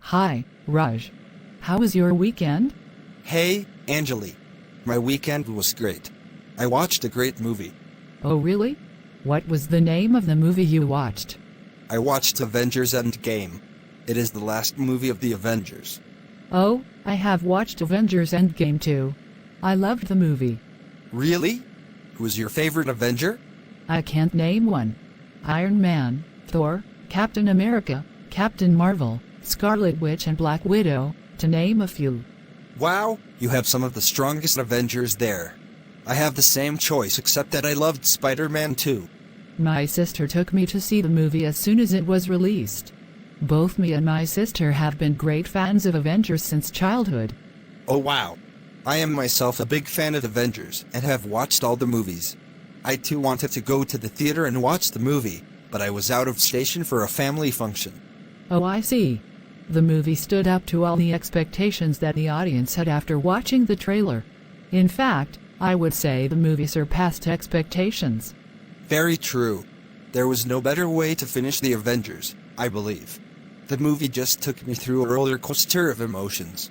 Hi, Raj. How was your weekend? Hey, Anjali. My weekend was great. I watched a great movie. Oh really? What was the name of the movie you watched? I watched Avengers Endgame. It is the last movie of the Avengers. Oh, I have watched Avengers Endgame too. I loved the movie. Really? Who's your favorite Avenger? I can't name one. Iron Man, Thor, Captain America, Captain Marvel, Scarlet Witch and Black Widow, to name a few. Wow, you have some of the strongest Avengers there. I have the same choice except that I loved Spider-Man too. My sister took me to see the movie as soon as it was released. Both me and my sister have been great fans of Avengers since childhood. Oh wow. I am myself a big fan of Avengers and have watched all the movies. I too wanted to go to the theater and watch the movie, but I was out of station for a family function. Oh I see. The movie stood up to all the expectations that the audience had after watching the trailer. In fact, I would say the movie surpassed expectations. Very true. There was no better way to finish the Avengers, I believe. The movie just took me through a roller coaster of emotions.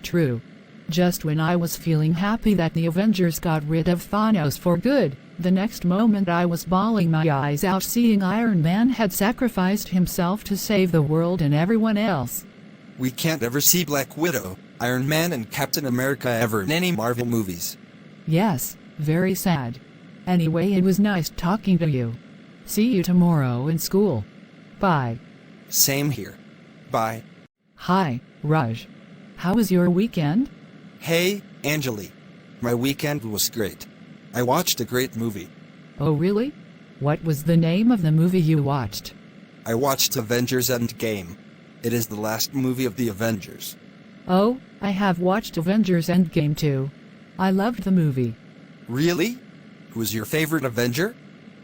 True. Just when I was feeling happy that the Avengers got rid of Thanos for good, the next moment I was bawling my eyes out seeing Iron Man had sacrificed himself to save the world and everyone else. We can't ever see Black Widow, Iron Man and Captain America ever in any Marvel movies. Yes, very sad. Anyway, it was nice talking to you. See you tomorrow in school. Bye. Same here. Bye. Hi, Raj. How was your weekend? Hey, Anjali. My weekend was great. I watched a great movie. Oh really? What was the name of the movie you watched? I watched Avengers Endgame. It is the last movie of the Avengers. Oh, I have watched Avengers Endgame too. I loved the movie. Really? Who's your favorite Avenger?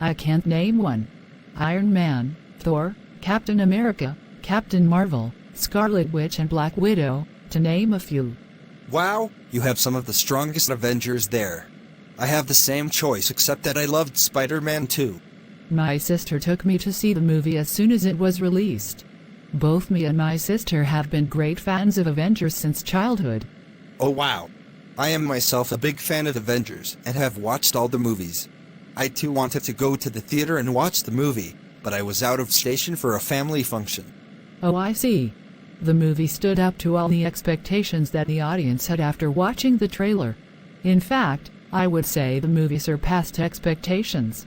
I can't name one. Iron Man, Thor, Captain America, Captain Marvel, Scarlet Witch and Black Widow, to name a few. Wow, you have some of the strongest Avengers there. I have the same choice except that I loved Spider-Man too. My sister took me to see the movie as soon as it was released. Both me and my sister have been great fans of Avengers since childhood. Oh wow. I am myself a big fan of Avengers and have watched all the movies. I too wanted to go to the theater and watch the movie, but I was out of station for a family function. Oh I see. The movie stood up to all the expectations that the audience had after watching the trailer. In fact, I would say the movie surpassed expectations.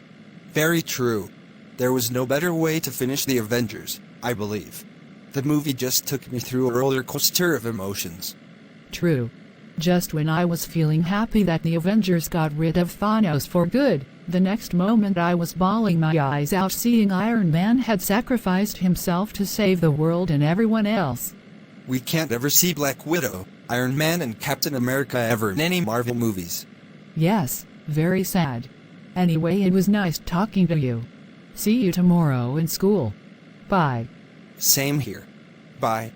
Very true. There was no better way to finish the Avengers, I believe. The movie just took me through a roller coaster of emotions. True. Just when I was feeling happy that the Avengers got rid of Thanos for good, the next moment I was bawling my eyes out seeing Iron Man had sacrificed himself to save the world and everyone else. We can't ever see Black Widow, Iron Man and Captain America ever in any Marvel movies. Yes, very sad. Anyway, it was nice talking to you. See you tomorrow in school. Bye. Same here. Bye.